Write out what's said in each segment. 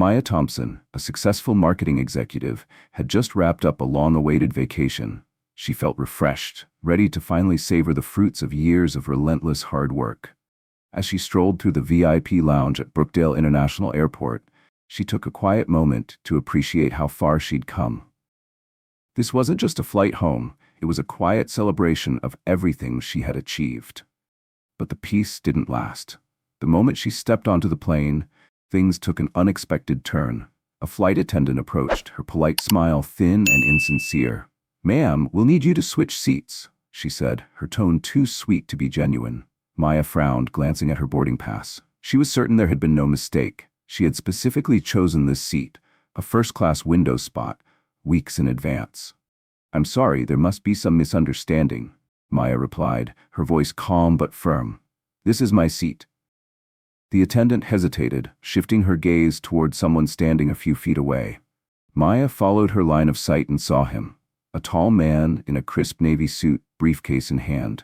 Maya Thompson, a successful marketing executive, had just wrapped up a long-awaited vacation. She felt refreshed, ready to finally savor the fruits of years of relentless hard work. As she strolled through the VIP lounge at Brookdale International Airport, she took a quiet moment to appreciate how far she'd come. This wasn't just a flight home, it was a quiet celebration of everything she had achieved. But the peace didn't last. The moment she stepped onto the plane, things took an unexpected turn. A flight attendant approached, her polite smile thin and insincere. "Ma'am, we'll need you to switch seats," she said, her tone too sweet to be genuine. Maya frowned, glancing at her boarding pass. She was certain there had been no mistake. She had specifically chosen this seat, a first-class window spot, weeks in advance. "I'm sorry, there must be some misunderstanding," Maya replied, her voice calm but firm. "This is my seat." The attendant hesitated, shifting her gaze toward someone standing a few feet away. Maya followed her line of sight and saw him, a tall man in a crisp navy suit, briefcase in hand.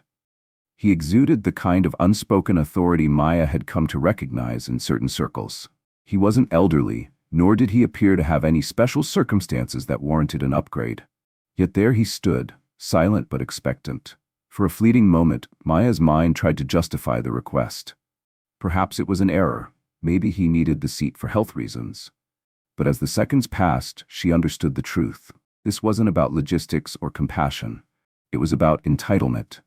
He exuded the kind of unspoken authority Maya had come to recognize in certain circles. He wasn't elderly, nor did he appear to have any special circumstances that warranted an upgrade. Yet there he stood, silent but expectant. For a fleeting moment, Maya's mind tried to justify the request. Perhaps it was an error. Maybe he needed the seat for health reasons. But as the seconds passed, she understood the truth. This wasn't about logistics or compassion. It was about entitlement.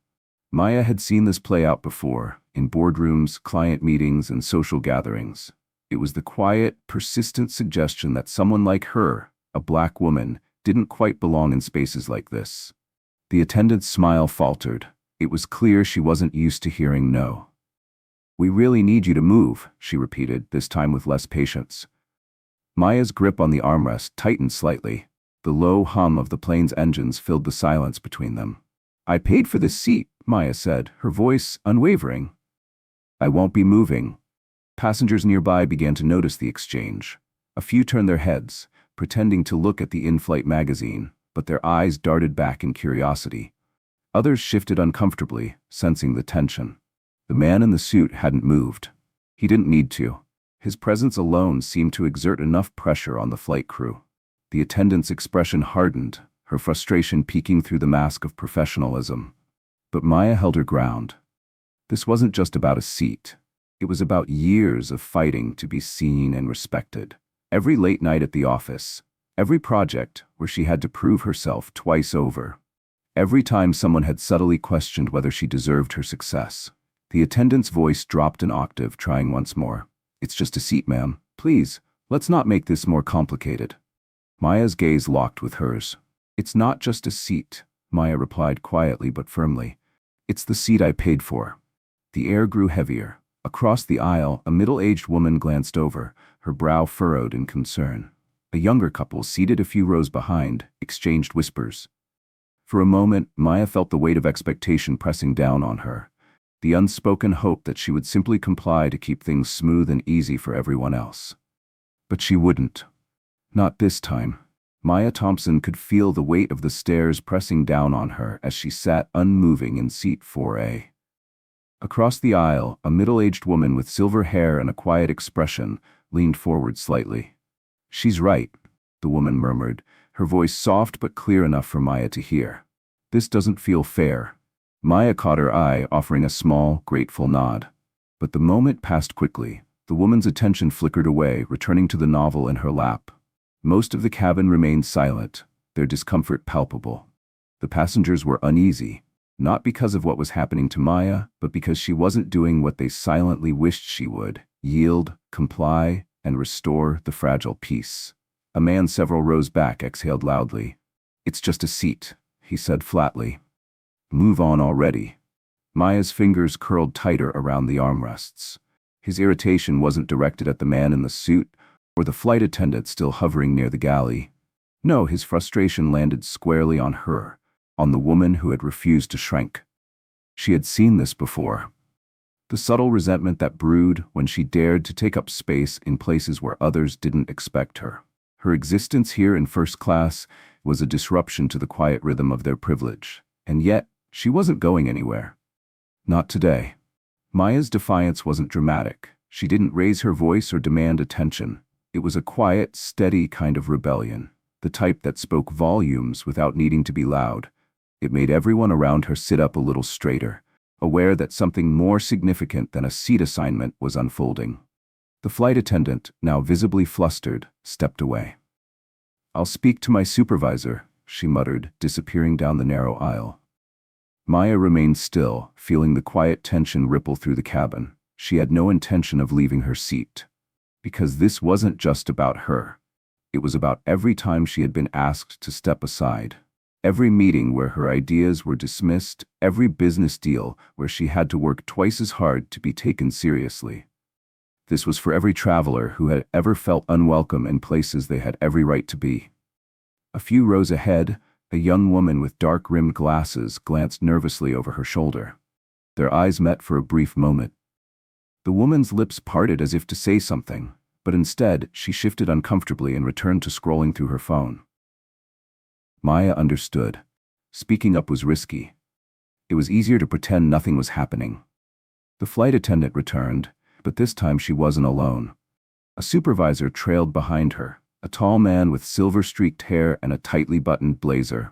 Maya had seen this play out before, in boardrooms, client meetings, and social gatherings. It was the quiet, persistent suggestion that someone like her, a black woman, didn't quite belong in spaces like this. The attendant's smile faltered. It was clear she wasn't used to hearing no. "We really need you to move," she repeated, this time with less patience. Maya's grip on the armrest tightened slightly. The low hum of the plane's engines filled the silence between them. "I paid for this seat," Maya said, her voice unwavering. "I won't be moving." Passengers nearby began to notice the exchange. A few turned their heads, pretending to look at the in-flight magazine, but their eyes darted back in curiosity. Others shifted uncomfortably, sensing the tension. The man in the suit hadn't moved. He didn't need to. His presence alone seemed to exert enough pressure on the flight crew. The attendant's expression hardened, her frustration peeking through the mask of professionalism. But Maya held her ground. This wasn't just about a seat. It was about years of fighting to be seen and respected. Every late night at the office, every project where she had to prove herself twice over. Every time someone had subtly questioned whether she deserved her success. The attendant's voice dropped an octave, trying once more. "It's just a seat, ma'am. Please, let's not make this more complicated." Maya's gaze locked with hers. "It's not just a seat," Maya replied quietly but firmly. "It's the seat I paid for." The air grew heavier. Across the aisle, a middle-aged woman glanced over, her brow furrowed in concern. A younger couple, seated a few rows behind, exchanged whispers. For a moment, Maya felt the weight of expectation pressing down on her. The unspoken hope that she would simply comply to keep things smooth and easy for everyone else. But she wouldn't. Not this time. Maya Thompson could feel the weight of the stairs pressing down on her as she sat unmoving in seat 4A. Across the aisle, a middle-aged woman with silver hair and a quiet expression leaned forward slightly. "She's right," the woman murmured, her voice soft but clear enough for Maya to hear. "This doesn't feel fair." Maya caught her eye, offering a small, grateful nod. But the moment passed quickly. The woman's attention flickered away, returning to the novel in her lap. Most of the cabin remained silent, their discomfort palpable. The passengers were uneasy, not because of what was happening to Maya, but because she wasn't doing what they silently wished she would: yield, comply, and restore the fragile peace. A man several rows back exhaled loudly. "It's just a seat," he said flatly. "Move on already." Maya's fingers curled tighter around the armrests. His irritation wasn't directed at the man in the suit or the flight attendant still hovering near the galley. No, his frustration landed squarely on her, on the woman who had refused to shrink. She had seen this before. The subtle resentment that brewed when she dared to take up space in places where others didn't expect her. Her existence here in first class was a disruption to the quiet rhythm of their privilege, and yet she wasn't going anywhere. Not today. Maya's defiance wasn't dramatic. She didn't raise her voice or demand attention. It was a quiet, steady kind of rebellion, the type that spoke volumes without needing to be loud. It made everyone around her sit up a little straighter, aware that something more significant than a seat assignment was unfolding. The flight attendant, now visibly flustered, stepped away. "I'll speak to my supervisor," she muttered, disappearing down the narrow aisle. Maya remained still, feeling the quiet tension ripple through the cabin. She had no intention of leaving her seat. Because this wasn't just about her. It was about every time she had been asked to step aside. Every meeting where her ideas were dismissed, every business deal where she had to work twice as hard to be taken seriously. This was for every traveler who had ever felt unwelcome in places they had every right to be. A few rows ahead, a young woman with dark-rimmed glasses glanced nervously over her shoulder. Their eyes met for a brief moment. The woman's lips parted as if to say something, but instead she shifted uncomfortably and returned to scrolling through her phone. Maya understood. Speaking up was risky. It was easier to pretend nothing was happening. The flight attendant returned, but this time she wasn't alone. A supervisor trailed behind her, a tall man with silver-streaked hair and a tightly buttoned blazer.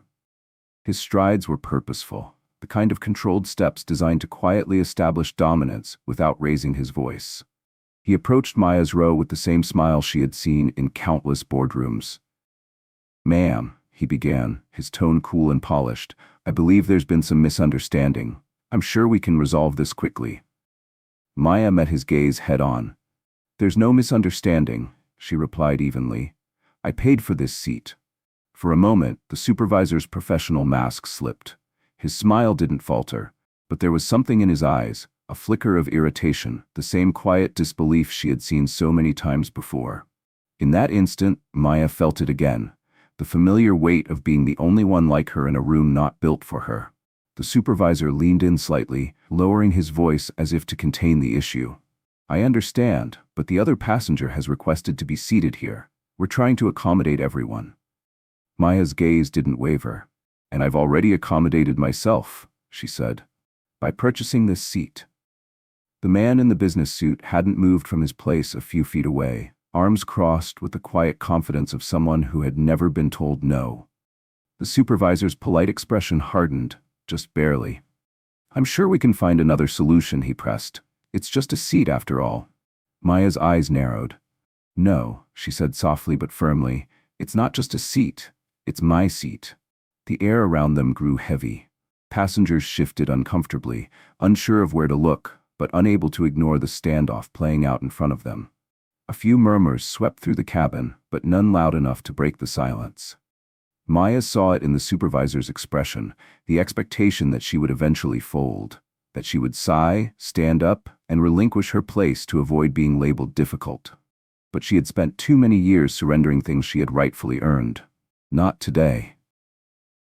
His strides were purposeful, the kind of controlled steps designed to quietly establish dominance without raising his voice. He approached Maya's row with the same smile she had seen in countless boardrooms. "Ma'am," he began, his tone cool and polished, "I believe there's been some misunderstanding. I'm sure we can resolve this quickly." Maya met his gaze head-on. "There's no misunderstanding," she replied evenly. "I paid for this seat." For a moment, the supervisor's professional mask slipped. His smile didn't falter, but there was something in his eyes, a flicker of irritation, the same quiet disbelief she had seen so many times before. In that instant, Maya felt it again, the familiar weight of being the only one like her in a room not built for her. The supervisor leaned in slightly, lowering his voice as if to contain the issue. "I understand, but the other passenger has requested to be seated here. We're trying to accommodate everyone." Maya's gaze didn't waver. "And I've already accommodated myself," she said, "by purchasing this seat." The man in the business suit hadn't moved from his place a few feet away, arms crossed with the quiet confidence of someone who had never been told no. The supervisor's polite expression hardened, just barely. "I'm sure we can find another solution," he pressed. "It's just a seat after all." Maya's eyes narrowed. "No," she said softly but firmly, "it's not just a seat. It's my seat." The air around them grew heavy. Passengers shifted uncomfortably, unsure of where to look, but unable to ignore the standoff playing out in front of them. A few murmurs swept through the cabin, but none loud enough to break the silence. Maya saw it in the supervisor's expression, the expectation that she would eventually fold, that she would sigh, stand up, and relinquish her place to avoid being labeled difficult. But she had spent too many years surrendering things she had rightfully earned. Not today.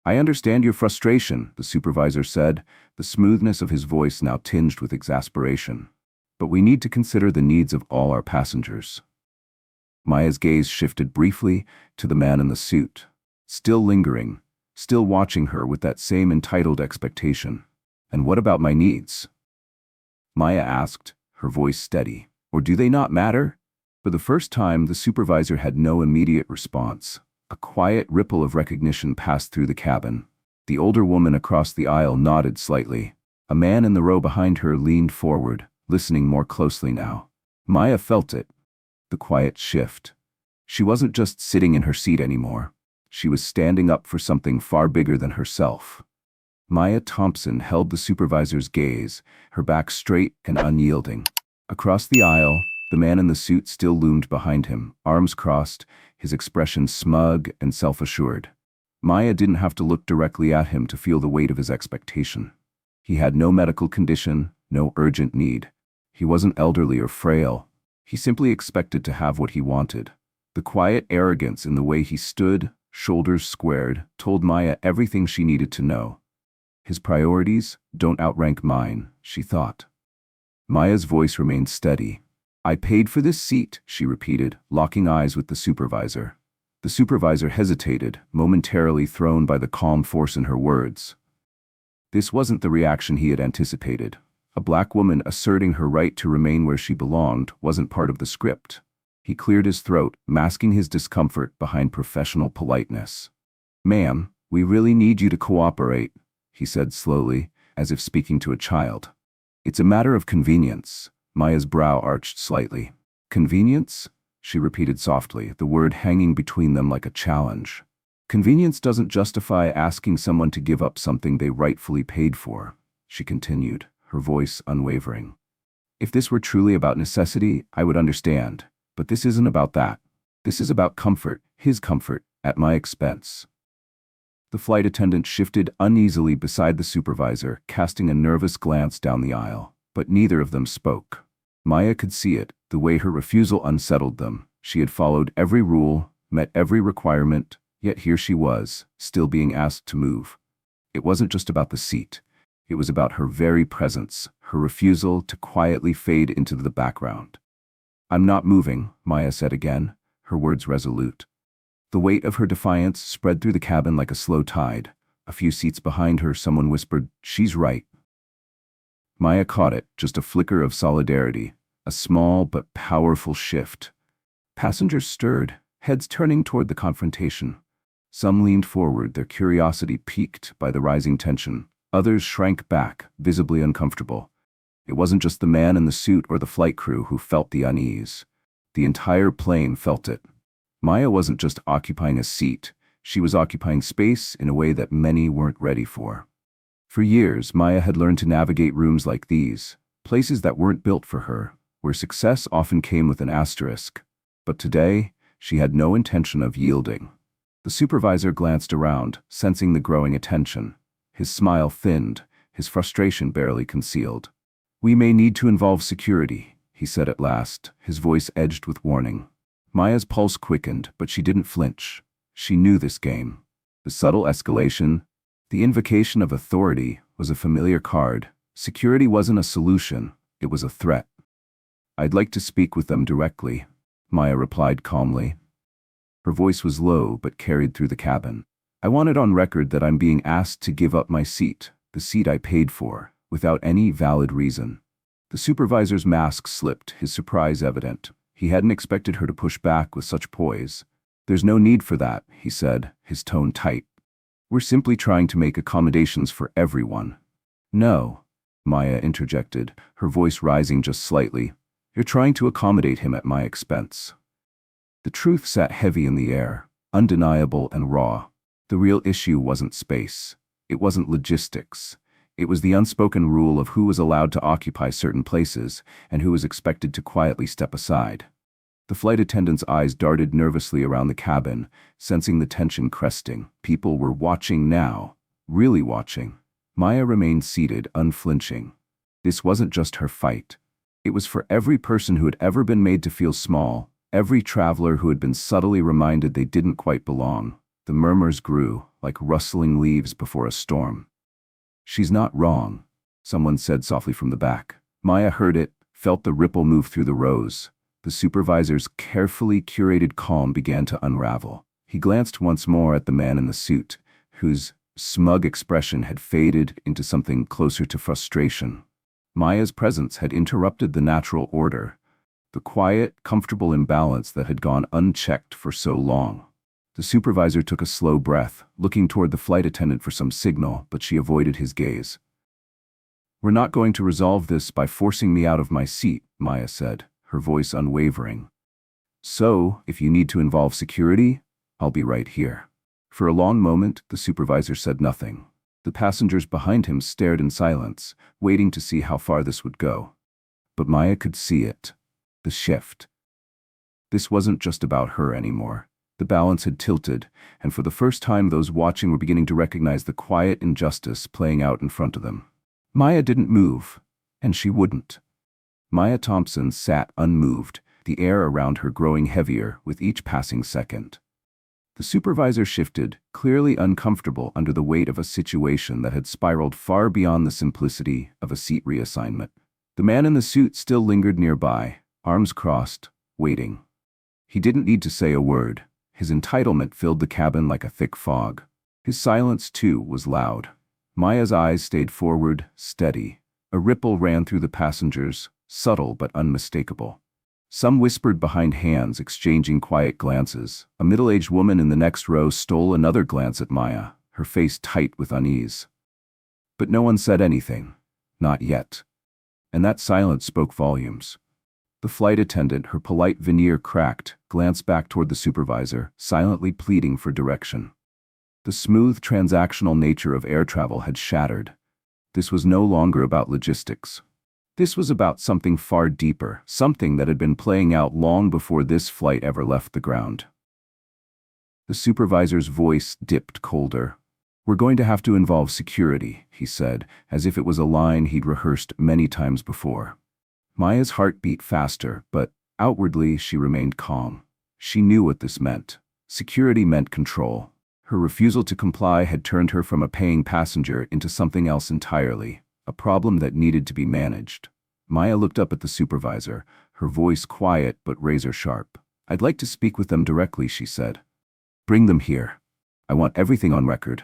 "I understand your frustration," the supervisor said, the smoothness of his voice now tinged with exasperation. "But we need to consider the needs of all our passengers." Maya's gaze shifted briefly to the man in the suit, still lingering, still watching her with that same entitled expectation. "And what about my needs?" Maya asked, her voice steady. "Or do they not matter?" For the first time, the supervisor had no immediate response. A quiet ripple of recognition passed through the cabin. The older woman across the aisle nodded slightly. A man in the row behind her leaned forward, listening more closely now. Maya felt it. The quiet shift. She wasn't just sitting in her seat anymore. She was standing up for something far bigger than herself. Maya Thompson held the supervisor's gaze, her back straight and unyielding. Across the aisle, the man in the suit still loomed behind him, arms crossed, his expression smug and self-assured. Maya didn't have to look directly at him to feel the weight of his expectation. He had no medical condition, no urgent need. He wasn't elderly or frail. He simply expected to have what he wanted. The quiet arrogance in the way he stood, shoulders squared, told Maya everything she needed to know. His priorities don't outrank mine, she thought. Maya's voice remained steady. "I paid for this seat," she repeated, locking eyes with the supervisor. The supervisor hesitated, momentarily thrown by the calm force in her words. This wasn't the reaction he had anticipated. A black woman asserting her right to remain where she belonged wasn't part of the script. He cleared his throat, masking his discomfort behind professional politeness. "Ma'am, we really need you to cooperate," he said slowly, as if speaking to a child. "It's a matter of convenience." Maya's brow arched slightly. "Convenience?" she repeated softly, the word hanging between them like a challenge. "Convenience doesn't justify asking someone to give up something they rightfully paid for," she continued, her voice unwavering. "If this were truly about necessity, I would understand. But this isn't about that. This is about comfort, his comfort, at my expense." The flight attendant shifted uneasily beside the supervisor, casting a nervous glance down the aisle, but neither of them spoke. Maya could see it, the way her refusal unsettled them. She had followed every rule, met every requirement, yet here she was, still being asked to move. It wasn't just about the seat. It was about her very presence, her refusal to quietly fade into the background. "I'm not moving," Maya said again, her words resolute. The weight of her defiance spread through the cabin like a slow tide. A few seats behind her, someone whispered, "She's right." Maya caught it, just a flicker of solidarity, a small but powerful shift. Passengers stirred, heads turning toward the confrontation. Some leaned forward, their curiosity piqued by the rising tension. Others shrank back, visibly uncomfortable. It wasn't just the man in the suit or the flight crew who felt the unease. The entire plane felt it. Maya wasn't just occupying a seat, she was occupying space in a way that many weren't ready for. For years, Maya had learned to navigate rooms like these, places that weren't built for her, where success often came with an asterisk. But today, she had no intention of yielding. The supervisor glanced around, sensing the growing attention. His smile thinned, his frustration barely concealed. "We may need to involve security," he said at last, his voice edged with warning. Maya's pulse quickened, but she didn't flinch. She knew this game. The subtle escalation, the invocation of authority, was a familiar card. Security wasn't a solution, it was a threat. "I'd like to speak with them directly," Maya replied calmly. Her voice was low but carried through the cabin. "I want it on record that I'm being asked to give up my seat, the seat I paid for, without any valid reason." The supervisor's mask slipped, his surprise evident. He hadn't expected her to push back with such poise. "There's no need for that," he said, his tone tight. "We're simply trying to make accommodations for everyone." "No," Maya interjected, her voice rising just slightly. "You're trying to accommodate him at my expense." The truth sat heavy in the air, undeniable and raw. The real issue wasn't space. It wasn't logistics. It was the unspoken rule of who was allowed to occupy certain places and who was expected to quietly step aside. The flight attendant's eyes darted nervously around the cabin, sensing the tension cresting. People were watching now, really watching. Maya remained seated, unflinching. This wasn't just her fight. It was for every person who had ever been made to feel small, every traveler who had been subtly reminded they didn't quite belong. The murmurs grew, like rustling leaves before a storm. "She's not wrong," someone said softly from the back. Maya heard it, felt the ripple move through the rows. The supervisor's carefully curated calm began to unravel. He glanced once more at the man in the suit, whose smug expression had faded into something closer to frustration. Maya's presence had interrupted the natural order, the quiet, comfortable imbalance that had gone unchecked for so long. The supervisor took a slow breath, looking toward the flight attendant for some signal, but she avoided his gaze. "We're not going to resolve this by forcing me out of my seat," Maya said, her voice unwavering. "So, if you need to involve security, I'll be right here." For a long moment, the supervisor said nothing. The passengers behind him stared in silence, waiting to see how far this would go. But Maya could see it. The shift. This wasn't just about her anymore. The balance had tilted, and for the first time those watching were beginning to recognize the quiet injustice playing out in front of them. Maya didn't move, and she wouldn't. Maya Thompson sat unmoved, the air around her growing heavier with each passing second. The supervisor shifted, clearly uncomfortable under the weight of a situation that had spiraled far beyond the simplicity of a seat reassignment. The man in the suit still lingered nearby, arms crossed, waiting. He didn't need to say a word. His entitlement filled the cabin like a thick fog. His silence, too, was loud. Maya's eyes stayed forward, steady. A ripple ran through the passengers, subtle but unmistakable. Some whispered behind hands, exchanging quiet glances. A middle-aged woman in the next row stole another glance at Maya, her face tight with unease. But no one said anything. Not yet. And that silence spoke volumes. The flight attendant, her polite veneer cracked, glanced back toward the supervisor, silently pleading for direction. The smooth, transactional nature of air travel had shattered. This was no longer about logistics. This was about something far deeper, something that had been playing out long before this flight ever left the ground. The supervisor's voice dipped colder. "We're going to have to involve security," he said, as if it was a line he'd rehearsed many times before. Maya's heart beat faster, but outwardly she remained calm. She knew what this meant. Security meant control. Her refusal to comply had turned her from a paying passenger into something else entirely, a problem that needed to be managed. Maya looked up at the supervisor, her voice quiet but razor-sharp. "I'd like to speak with them directly," she said. "Bring them here. I want everything on record."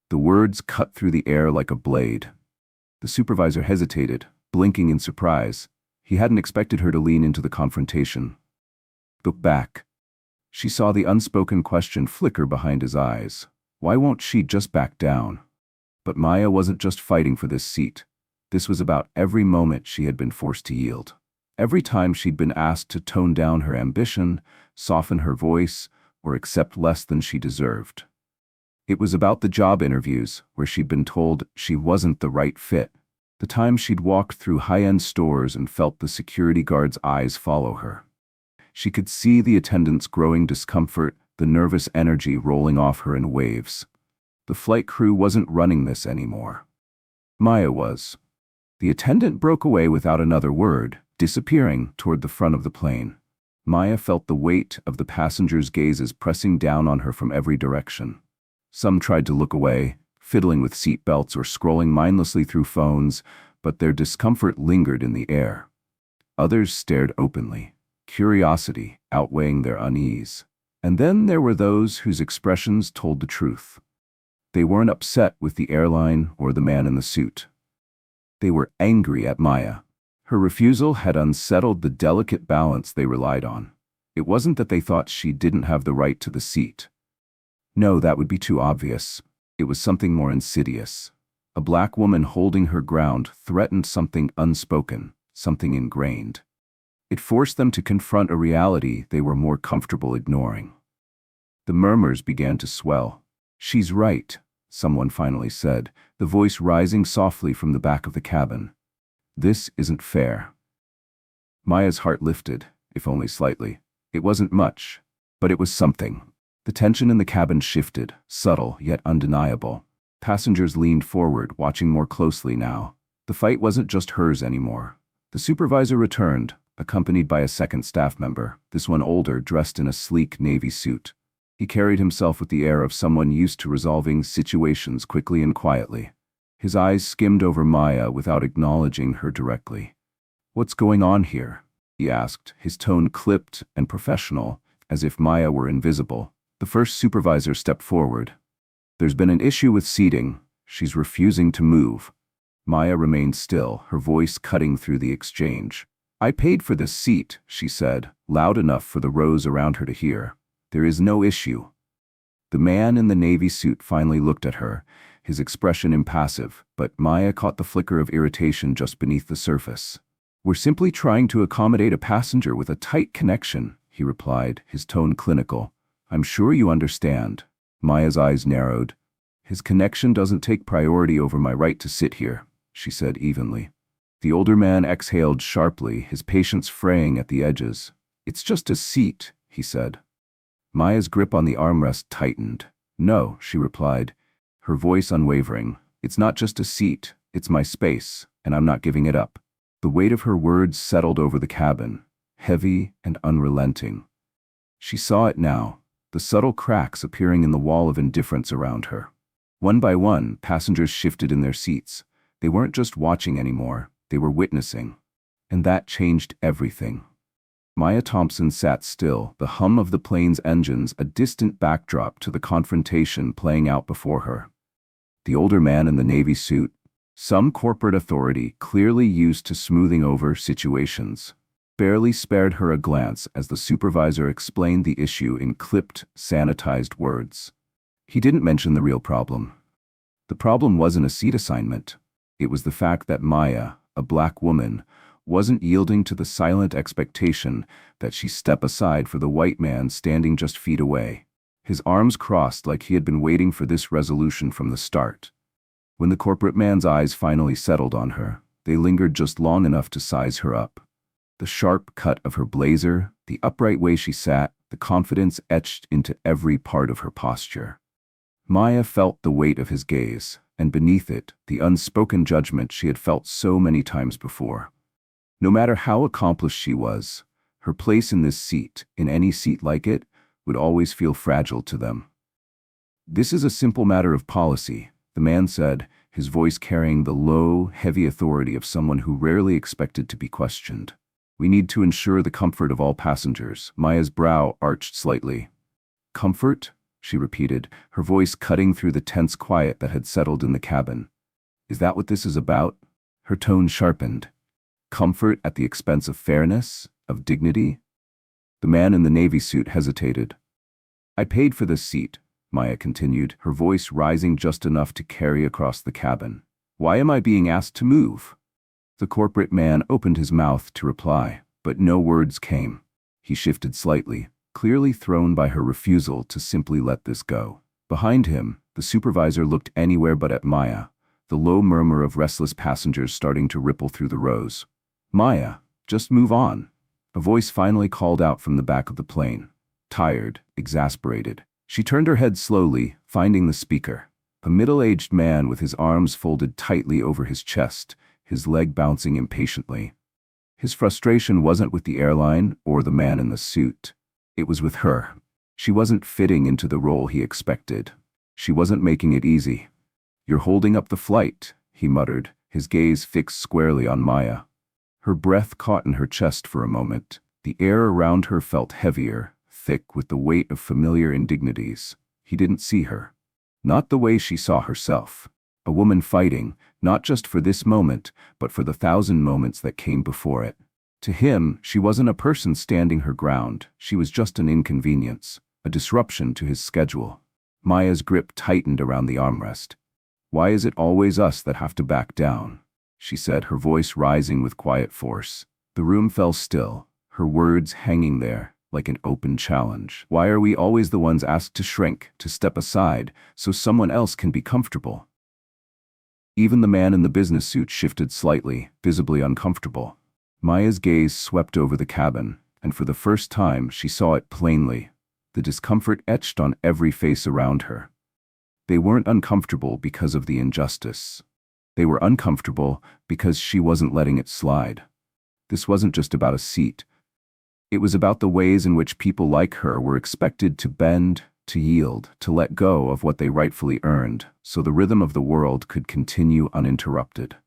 The words cut through the air like a blade. The supervisor hesitated, blinking in surprise. He hadn't expected her to lean into the confrontation. Look back. She saw the unspoken question flicker behind his eyes. Why won't she just back down? But Maya wasn't just fighting for this seat. This was about every moment she had been forced to yield. Every time she'd been asked to tone down her ambition, soften her voice, or accept less than she deserved. It was about the job interviews, where she'd been told she wasn't the right fit. The time she'd walked through high-end stores and felt the security guard's eyes follow her. She could see the attendant's growing discomfort, the nervous energy rolling off her in waves. The flight crew wasn't running this anymore. Maya was. The attendant broke away without another word, disappearing toward the front of the plane. Maya felt the weight of the passengers' gazes pressing down on her from every direction. Some tried to look away, fiddling with seat belts or scrolling mindlessly through phones, but their discomfort lingered in the air. Others stared openly, curiosity outweighing their unease. And then there were those whose expressions told the truth. They weren't upset with the airline or the man in the suit. They were angry at Maya. Her refusal had unsettled the delicate balance they relied on. It wasn't that they thought she didn't have the right to the seat. No, that would be too obvious. It was something more insidious. A black woman holding her ground threatened something unspoken, something ingrained. It forced them to confront a reality they were more comfortable ignoring. The murmurs began to swell. "She's right," someone finally said, the voice rising softly from the back of the cabin. "This isn't fair." Maya's heart lifted, if only slightly. It wasn't much, but it was something. The tension in the cabin shifted, subtle yet undeniable. Passengers leaned forward, watching more closely now. The fight wasn't just hers anymore. The supervisor returned, accompanied by a second staff member, this one older, dressed in a sleek navy suit. He carried himself with the air of someone used to resolving situations quickly and quietly. His eyes skimmed over Maya without acknowledging her directly. "What's going on here?" he asked, his tone clipped and professional, as if Maya were invisible. The first supervisor stepped forward. "There's been an issue with seating. She's refusing to move." Maya remained still, her voice cutting through the exchange. "I paid for this seat," she said, loud enough for the rows around her to hear. "There is no issue." The man in the navy suit finally looked at her, his expression impassive, but Maya caught the flicker of irritation just beneath the surface. "We're simply trying to accommodate a passenger with a tight connection," he replied, his tone clinical. "I'm sure you understand." Maya's eyes narrowed. "His connection doesn't take priority over my right to sit here," she said evenly. The older man exhaled sharply, his patience fraying at the edges. "It's just a seat," he said. Maya's grip on the armrest tightened. "No," she replied, her voice unwavering. "It's not just a seat, it's my space, and I'm not giving it up." The weight of her words settled over the cabin, heavy and unrelenting. She saw it now, the subtle cracks appearing in the wall of indifference around her. One by one, passengers shifted in their seats. They weren't just watching anymore, they were witnessing. And that changed everything. Maya Thompson sat still, the hum of the plane's engines a distant backdrop to the confrontation playing out before her. The older man in the navy suit, some corporate authority clearly used to smoothing over situations. barely spared her a glance as the supervisor explained the issue in clipped, sanitized words. He didn't mention the real problem. The problem wasn't a seat assignment. It was the fact that Maya, a black woman, wasn't yielding to the silent expectation that she step aside for the white man standing just feet away. His arms crossed like he had been waiting for this resolution from the start. When the corporate man's eyes finally settled on her, they lingered just long enough to size her up. The sharp cut of her blazer, the upright way she sat, the confidence etched into every part of her posture. Maya felt the weight of his gaze, and beneath it, the unspoken judgment she had felt so many times before. No matter how accomplished she was, her place in this seat, in any seat like it, would always feel fragile to them. "This is a simple matter of policy," the man said, his voice carrying the low, heavy authority of someone who rarely expected to be questioned. "We need to ensure the comfort of all passengers." Maya's brow arched slightly. "Comfort?" she repeated, her voice cutting through the tense quiet that had settled in the cabin. "Is that what this is about?" Her tone sharpened. "Comfort at the expense of fairness, of dignity?" The man in the navy suit hesitated. "I paid for this seat," Maya continued, her voice rising just enough to carry across the cabin. "Why am I being asked to move?" The corporate man opened his mouth to reply, but no words came. He shifted slightly, clearly thrown by her refusal to simply let this go. Behind him, the supervisor looked anywhere but at Maya, the low murmur of restless passengers starting to ripple through the rows. "Maya, just move on." A voice finally called out from the back of the plane. Tired, exasperated, she turned her head slowly, finding the speaker. A middle-aged man with his arms folded tightly over his chest, his leg bouncing impatiently. His frustration wasn't with the airline or the man in the suit. It was with her. She wasn't fitting into the role he expected. She wasn't making it easy. "You're holding up the flight," he muttered, his gaze fixed squarely on Maya. Her breath caught in her chest for a moment. The air around her felt heavier, thick with the weight of familiar indignities. He didn't see her. Not the way she saw herself. A woman fighting, not just for this moment, but for the 1,000 moments that came before it. To him, she wasn't a person standing her ground. She was just an inconvenience, a disruption to his schedule. Maya's grip tightened around the armrest. "Why is it always us that have to back down?" she said, her voice rising with quiet force. The room fell still, her words hanging there like an open challenge. "Why are we always the ones asked to shrink, to step aside, so someone else can be comfortable?" Even the man in the business suit shifted slightly, visibly uncomfortable. Maya's gaze swept over the cabin, and for the first time she saw it plainly, the discomfort etched on every face around her. They weren't uncomfortable because of the injustice. They were uncomfortable because she wasn't letting it slide. This wasn't just about a seat. It was about the ways in which people like her were expected to bend, to yield, to let go of what they rightfully earned, so the rhythm of the world could continue uninterrupted.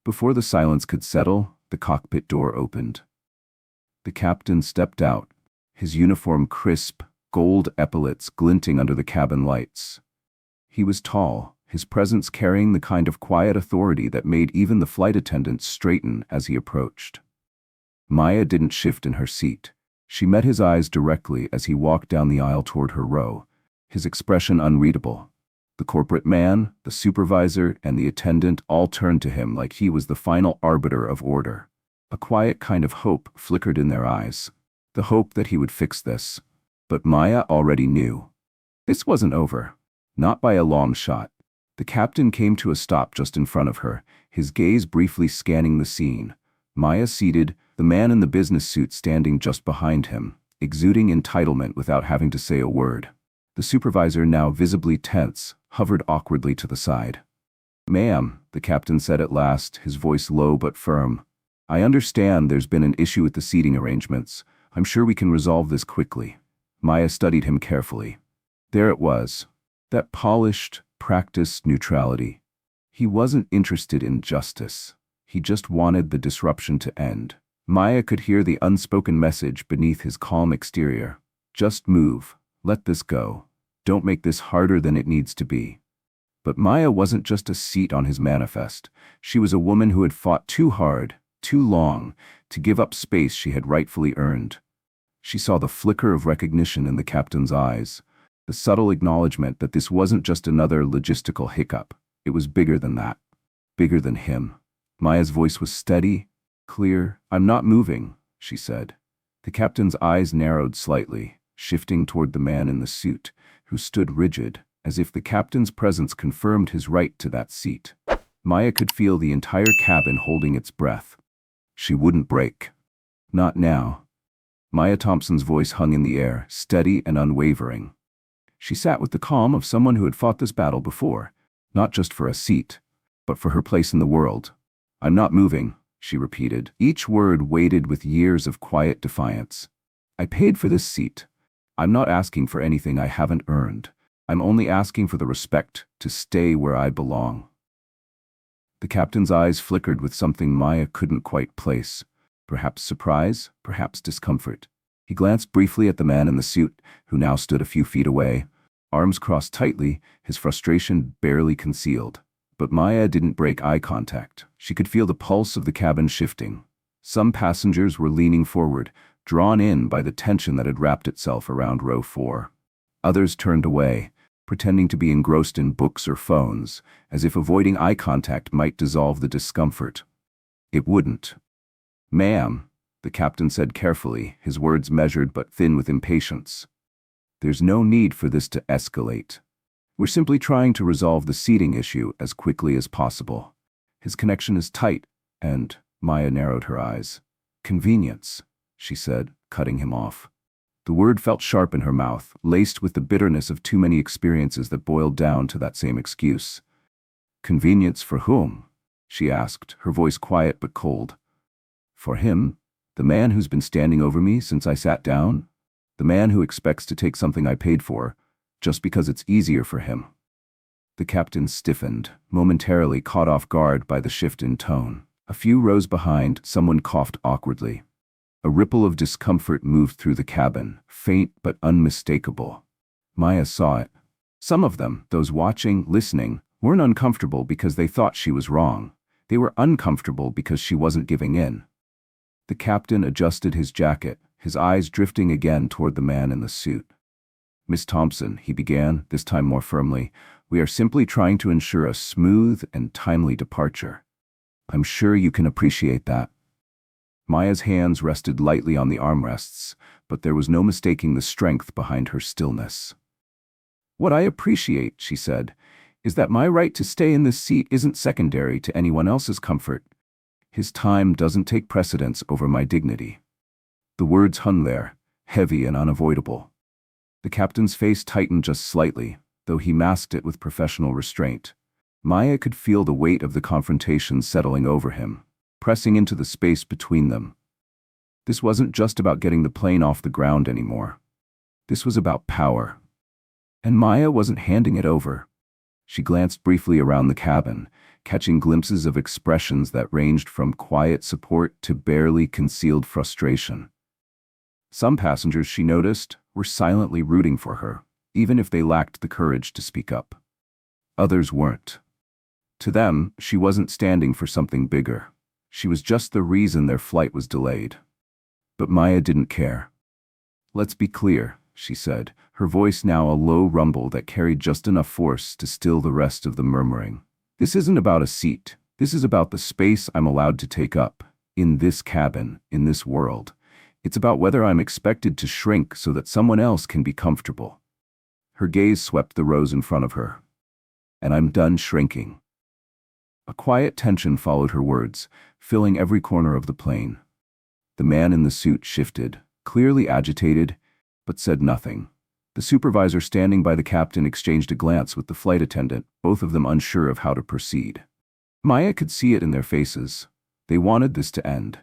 Before the silence could settle, the cockpit door opened. The captain stepped out, his uniform crisp, gold epaulets glinting under the cabin lights. He was tall, his presence carrying the kind of quiet authority that made even the flight attendants straighten as he approached. Maya didn't shift in her seat. She met his eyes directly as he walked down the aisle toward her row, his expression unreadable. The corporate man, the supervisor, and the attendant all turned to him like he was the final arbiter of order. A quiet kind of hope flickered in their eyes, the hope that he would fix this. But Maya already knew. This wasn't over. Not by a long shot. The captain came to a stop just in front of her, his gaze briefly scanning the scene. Maya seated, the man in the business suit standing just behind him, exuding entitlement without having to say a word. The supervisor, now visibly tense, hovered awkwardly to the side. "Ma'am," the captain said at last, his voice low but firm. "I understand there's been an issue with the seating arrangements. I'm sure we can resolve this quickly." Maya studied him carefully. There it was. That polished, practiced neutrality. He wasn't interested in justice. He just wanted the disruption to end. Maya could hear the unspoken message beneath his calm exterior. Just move. Let this go. Don't make this harder than it needs to be. But Maya wasn't just a seat on his manifest. She was a woman who had fought too hard, too long, to give up space she had rightfully earned. She saw the flicker of recognition in the captain's eyes, the subtle acknowledgement that this wasn't just another logistical hiccup. It was bigger than that, bigger than him. Maya's voice was steady, clear. "I'm not moving," she said. The captain's eyes narrowed slightly, shifting toward the man in the suit, who stood rigid, as if the captain's presence confirmed his right to that seat. Maya could feel the entire cabin holding its breath. She wouldn't break. Not now. Maya Thompson's voice hung in the air, steady and unwavering. She sat with the calm of someone who had fought this battle before, not just for a seat, but for her place in the world. "I'm not moving," she repeated, each word weighted with years of quiet defiance. "I paid for this seat. I'm not asking for anything I haven't earned. I'm only asking for the respect to stay where I belong." The captain's eyes flickered with something Maya couldn't quite place. Perhaps surprise, perhaps discomfort. He glanced briefly at the man in the suit, who now stood a few feet away, arms crossed tightly, his frustration barely concealed. But Maya didn't break eye contact. She could feel the pulse of the cabin shifting. Some passengers were leaning forward, drawn in by the tension that had wrapped itself around row 4. Others turned away, pretending to be engrossed in books or phones, as if avoiding eye contact might dissolve the discomfort. It wouldn't. "Ma'am," the captain said carefully, his words measured but thin with impatience. "There's no need for this to escalate. We're simply trying to resolve the seating issue as quickly as possible. His connection is tight, and," Maya narrowed her eyes, "convenience," she said, cutting him off. The word felt sharp in her mouth, laced with the bitterness of too many experiences that boiled down to that same excuse. "Convenience for whom?" she asked, her voice quiet but cold. "For him, the man who's been standing over me since I sat down, the man who expects to take something I paid for, just because it's easier for him." The captain stiffened, momentarily caught off guard by the shift in tone. A few rows behind, someone coughed awkwardly. A ripple of discomfort moved through the cabin, faint but unmistakable. Maya saw it. Some of them, those watching, listening, weren't uncomfortable because they thought she was wrong. They were uncomfortable because she wasn't giving in. The captain adjusted his jacket, his eyes drifting again toward the man in the suit. "Miss Thompson," he began, this time more firmly, "we are simply trying to ensure a smooth and timely departure. I'm sure you can appreciate that." Maya's hands rested lightly on the armrests, but there was no mistaking the strength behind her stillness. "What I appreciate," she said, "is that my right to stay in this seat isn't secondary to anyone else's comfort. His time doesn't take precedence over my dignity." The words hung there, heavy and unavoidable. The captain's face tightened just slightly, though he masked it with professional restraint. Maya could feel the weight of the confrontation settling over him, pressing into the space between them. This wasn't just about getting the plane off the ground anymore. This was about power. And Maya wasn't handing it over. She glanced briefly around the cabin, catching glimpses of expressions that ranged from quiet support to barely concealed frustration. Some passengers, she noticed, were silently rooting for her, even if they lacked the courage to speak up. Others weren't. To them, she wasn't standing for something bigger. She was just the reason their flight was delayed. But Maya didn't care. "Let's be clear," she said, her voice now a low rumble that carried just enough force to still the rest of the murmuring. "This isn't about a seat. This is about the space I'm allowed to take up, in this cabin, in this world. It's about whether I'm expected to shrink so that someone else can be comfortable." Her gaze swept the rows in front of her. "And I'm done shrinking." A quiet tension followed her words, filling every corner of the plane. The man in the suit shifted, clearly agitated, but said nothing. The supervisor standing by the captain exchanged a glance with the flight attendant, both of them unsure of how to proceed. Maya could see it in their faces. They wanted this to end.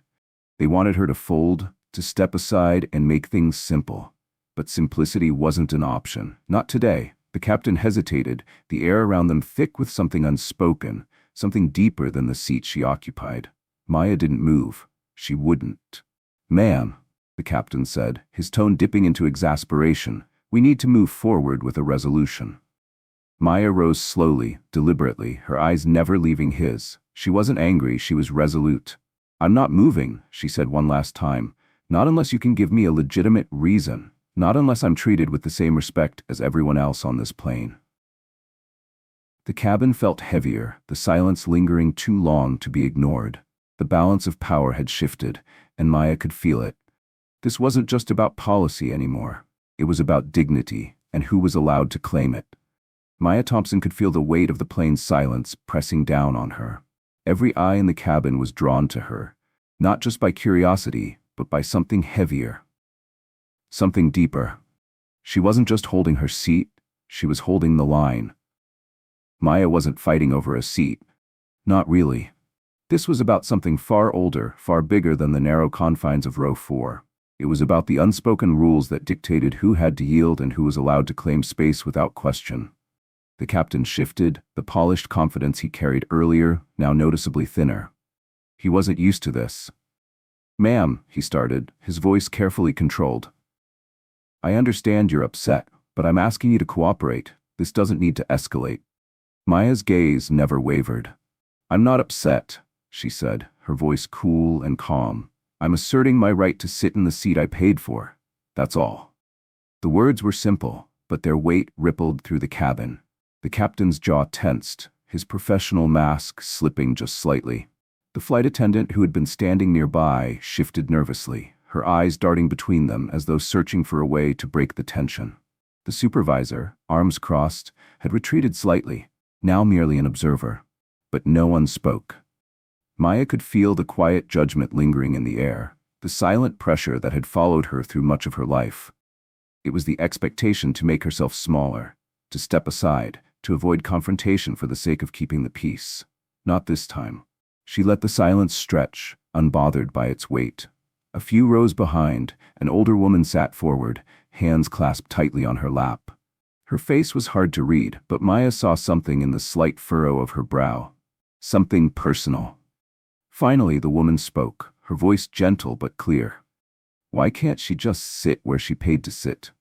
They wanted her to fold, to step aside and make things simple. But simplicity wasn't an option. Not today. The captain hesitated, the air around them thick with something unspoken, something deeper than the seat she occupied. Maya didn't move. She wouldn't. "Ma'am," the captain said, his tone dipping into exasperation, "we need to move forward with a resolution." Maya rose slowly, deliberately, her eyes never leaving his. She wasn't angry, she was resolute. "I'm not moving," she said one last time. "Not unless you can give me a legitimate reason. Not unless I'm treated with the same respect as everyone else on this plane." The cabin felt heavier, the silence lingering too long to be ignored. The balance of power had shifted, and Maya could feel it. This wasn't just about policy anymore. It was about dignity and who was allowed to claim it. Maya Thompson could feel the weight of the plane's silence pressing down on her. Every eye in the cabin was drawn to her, not just by curiosity, but by something heavier. Something deeper. She wasn't just holding her seat, she was holding the line. Maya wasn't fighting over a seat. Not really. This was about something far older, far bigger than the narrow confines of row 4. It was about the unspoken rules that dictated who had to yield and who was allowed to claim space without question. The captain shifted, the polished confidence he carried earlier, now noticeably thinner. He wasn't used to this. "Ma'am," he started, his voice carefully controlled. "I understand you're upset, but I'm asking you to cooperate. This doesn't need to escalate." Maya's gaze never wavered. "I'm not upset," she said, her voice cool and calm. "I'm asserting my right to sit in the seat I paid for. That's all." The words were simple, but their weight rippled through the cabin. The captain's jaw tensed, his professional mask slipping just slightly. The flight attendant who had been standing nearby shifted nervously, her eyes darting between them as though searching for a way to break the tension. The supervisor, arms crossed, had retreated slightly, now merely an observer. But no one spoke. Maya could feel the quiet judgment lingering in the air, the silent pressure that had followed her through much of her life. It was the expectation to make herself smaller, to step aside, to avoid confrontation for the sake of keeping the peace. Not this time. She let the silence stretch, unbothered by its weight. A few rows behind, an older woman sat forward, hands clasped tightly on her lap. Her face was hard to read, but Maya saw something in the slight furrow of her brow. Something personal. Finally, the woman spoke, her voice gentle but clear. Why can't she just sit where she paid to sit?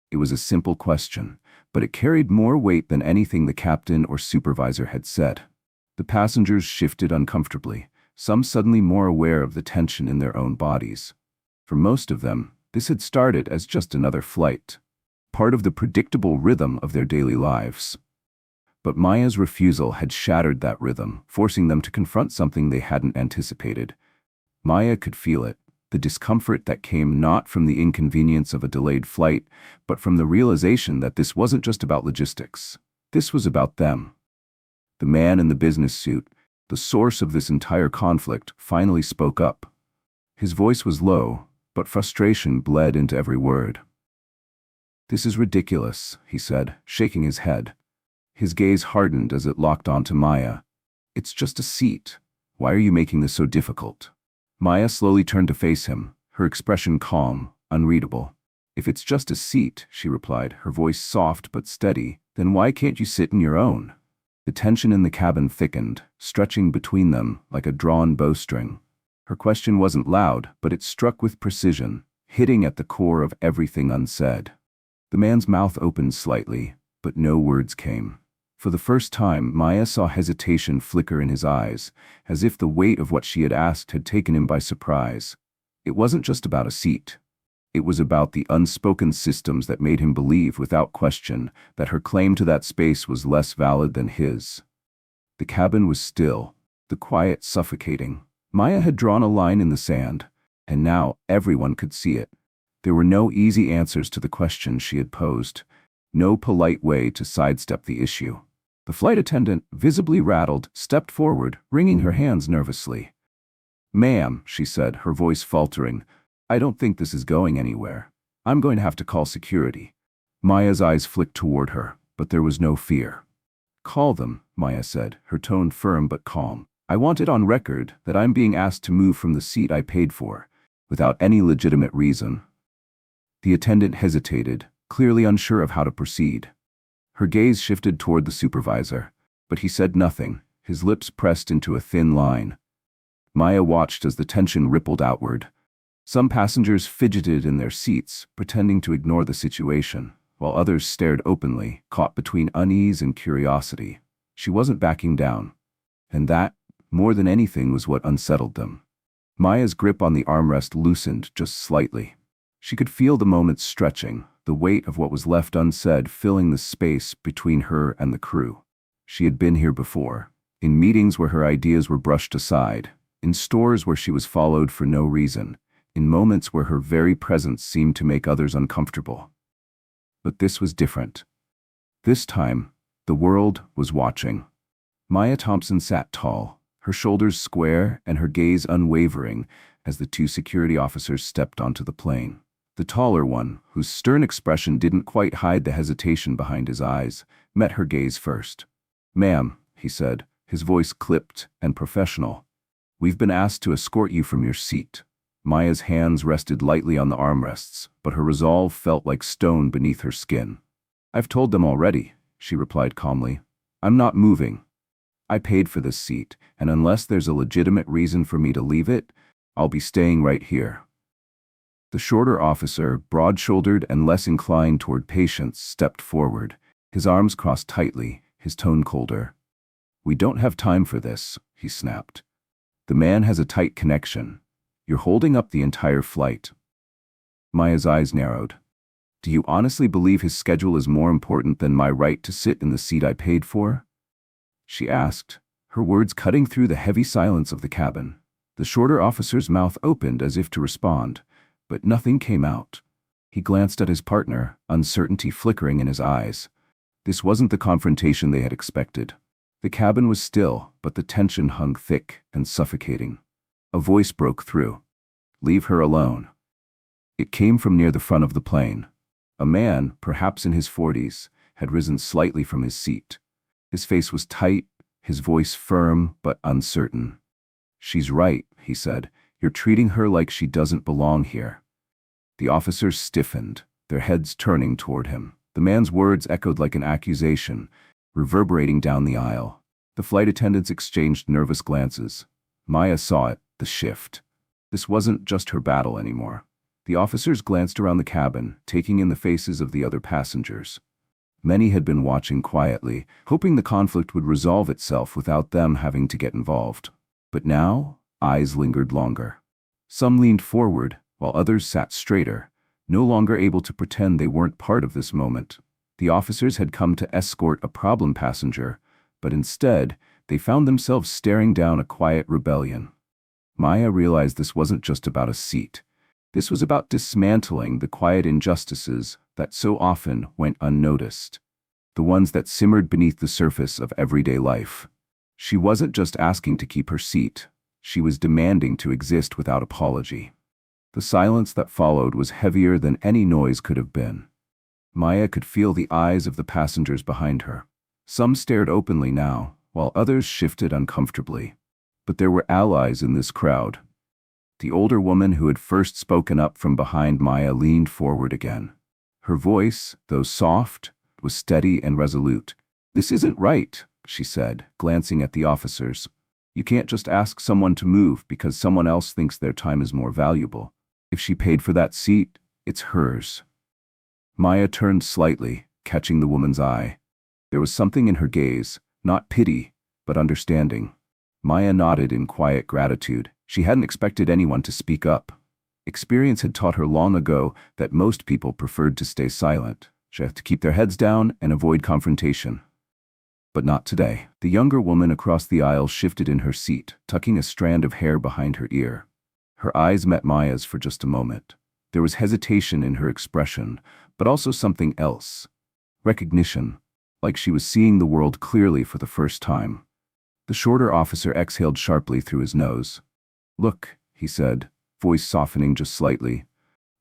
It was a simple question, but it carried more weight than anything the captain or supervisor had said. The passengers shifted uncomfortably, some suddenly more aware of the tension in their own bodies. For most of them, this had started as just another flight, part of the predictable rhythm of their daily lives. But Maya's refusal had shattered that rhythm, forcing them to confront something they hadn't anticipated. Maya could feel it, the discomfort that came not from the inconvenience of a delayed flight, but from the realization that this wasn't just about logistics. This was about them. The man in the business suit, the source of this entire conflict, finally spoke up. His voice was low, but frustration bled into every word. "This is ridiculous," he said, shaking his head. His gaze hardened as it locked onto Maya. "It's just a seat. Why are you making this so difficult?" Maya slowly turned to face him, her expression calm, unreadable. "If it's just a seat," she replied, her voice soft but steady, "then why can't you sit in your own?" The tension in the cabin thickened, stretching between them like a drawn bowstring. Her question wasn't loud, but it struck with precision, hitting at the core of everything unsaid. The man's mouth opened slightly, but no words came. For the first time, Maya saw hesitation flicker in his eyes, as if the weight of what she had asked had taken him by surprise. It wasn't just about a seat. It was about the unspoken systems that made him believe without question that her claim to that space was less valid than his. The cabin was still, the quiet suffocating. Maya had drawn a line in the sand, and now everyone could see it. There were no easy answers to the questions she had posed, no polite way to sidestep the issue. The flight attendant, visibly rattled, stepped forward, wringing her hands nervously. "Ma'am," she said, her voice faltering, "I don't think this is going anywhere. I'm going to have to call security." Maya's eyes flicked toward her, but there was no fear. "Call them," Maya said, her tone firm but calm. "I want it on record that I'm being asked to move from the seat I paid for, without any legitimate reason." The attendant hesitated, clearly unsure of how to proceed. Her gaze shifted toward the supervisor, but he said nothing, his lips pressed into a thin line. Maya watched as the tension rippled outward. Some passengers fidgeted in their seats, pretending to ignore the situation, while others stared openly, caught between unease and curiosity. She wasn't backing down. And that, more than anything, was what unsettled them. Maya's grip on the armrest loosened just slightly. She could feel the moments stretching, the weight of what was left unsaid filling the space between her and the crew. She had been here before, in meetings where her ideas were brushed aside, in stores where she was followed for no reason, in moments where her very presence seemed to make others uncomfortable. But this was different. This time, the world was watching. Maya Thompson sat tall, her shoulders square and her gaze unwavering as the two security officers stepped onto the plane. The taller one, whose stern expression didn't quite hide the hesitation behind his eyes, met her gaze first. "Ma'am," he said, his voice clipped and professional, "we've been asked to escort you from your seat." Maya's hands rested lightly on the armrests, but her resolve felt like stone beneath her skin. "I've told them already," she replied calmly. "I'm not moving. I paid for this seat, and unless there's a legitimate reason for me to leave it, I'll be staying right here." The shorter officer, broad-shouldered and less inclined toward patience, stepped forward, his arms crossed tightly, his tone colder. "We don't have time for this," he snapped. "The man has a tight connection. You're holding up the entire flight." Maya's eyes narrowed. "Do you honestly believe his schedule is more important than my right to sit in the seat I paid for?" she asked, her words cutting through the heavy silence of the cabin. The shorter officer's mouth opened as if to respond, but nothing came out. He glanced at his partner, uncertainty flickering in his eyes. This wasn't the confrontation they had expected. The cabin was still, but the tension hung thick and suffocating. A voice broke through. "Leave her alone." It came from near the front of the plane. A man, perhaps in his 40s, had risen slightly from his seat. His face was tight, his voice firm but uncertain. "She's right," he said. "You're treating her like she doesn't belong here." The officers stiffened, their heads turning toward him. The man's words echoed like an accusation, reverberating down the aisle. The flight attendants exchanged nervous glances. Maya saw it, the shift. This wasn't just her battle anymore. The officers glanced around the cabin, taking in the faces of the other passengers. Many had been watching quietly, hoping the conflict would resolve itself without them having to get involved. But now, eyes lingered longer. Some leaned forward, while others sat straighter, no longer able to pretend they weren't part of this moment. The officers had come to escort a problem passenger, but instead, they found themselves staring down a quiet rebellion. Maya realized this wasn't just about a seat. This was about dismantling the quiet injustices that so often went unnoticed, the ones that simmered beneath the surface of everyday life. She wasn't just asking to keep her seat, she was demanding to exist without apology. The silence that followed was heavier than any noise could have been. Maya could feel the eyes of the passengers behind her. Some stared openly now, while others shifted uncomfortably. But there were allies in this crowd. The older woman who had first spoken up from behind Maya leaned forward again. Her voice, though soft, was steady and resolute. "This isn't right," she said, glancing at the officers. "You can't just ask someone to move because someone else thinks their time is more valuable. If she paid for that seat, it's hers." Maya turned slightly, catching the woman's eye. There was something in her gaze, not pity, but understanding. Maya nodded in quiet gratitude. She hadn't expected anyone to speak up. Experience had taught her long ago that most people preferred to stay silent, to keep their heads down and avoid confrontation. But not today. The younger woman across the aisle shifted in her seat, tucking a strand of hair behind her ear. Her eyes met Maya's for just a moment. There was hesitation in her expression, but also something else. Recognition, like she was seeing the world clearly for the first time. The shorter officer exhaled sharply through his nose. "Look," he said, voice softening just slightly.